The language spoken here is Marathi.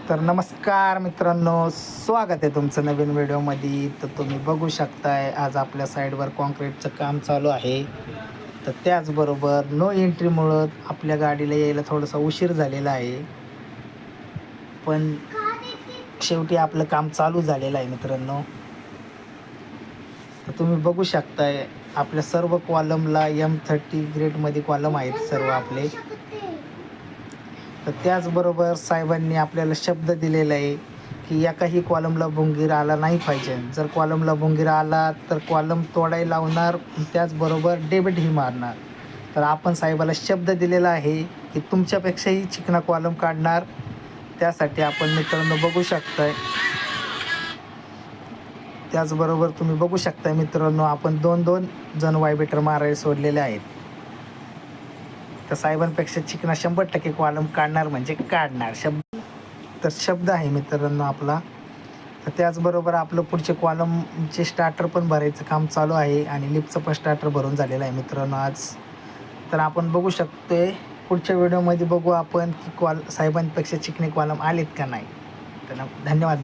तर नमस्कार मित्रांनो, स्वागत आहे तुमचं नवीन व्हिडिओमध्ये. तर तुम्ही बघू शकताय आज आपल्या साईडवर कॉन्क्रीटचं काम चालू आहे. तर त्याचबरोबर नो एंट्रीमुळं आपल्या गाडीला यायला थोडासा उशीर झालेला आहे, पण शेवटी आपलं काम चालू झालेलं आहे मित्रांनो. तर तुम्ही बघू शकताय आपल्या सर्व कॉलमला M30 ग्रेडमध्ये कॉलम आहेत सर्व आपले. तर त्याचबरोबर साहेबांनी आपल्याला शब्द दिलेला आहे की एकाही कॉलमला भुंगीर आला नाही पाहिजे. जर कॉलमला भुंगीर आला तर कॉलम तोडायला लावणार, त्याचबरोबर डेबिटही मारणार. तर आपण साहेबाला शब्द दिलेला आहे की तुमच्यापेक्षाही चिकना कॉलम काढणार. त्यासाठी आपण मित्रांनो बघू शकताय, त्याचबरोबर तुम्ही बघू शकताय मित्रांनो, आपण 2-2 जण वायबेटर मारायला सोडलेले आहेत. तर साहेबांपेक्षा चिकना 100% कॉलम काढणार म्हणजे काढणार शब्द आहे मित्रांनो आपला. तर त्याचबरोबर आपलं पुढचे कॉलमचे स्टार्टर पण भरायचं काम चालू आहे आणि लिफ्टचं पण स्टार्टर भरून झालेलं आहे मित्रांनो आज. तर आपण बघू शकतोय पुढच्या व्हिडिओमध्ये बघू आपण की साहेबांपेक्षा चिकने कॉलम आलेत का नाही. तर धन्यवाद.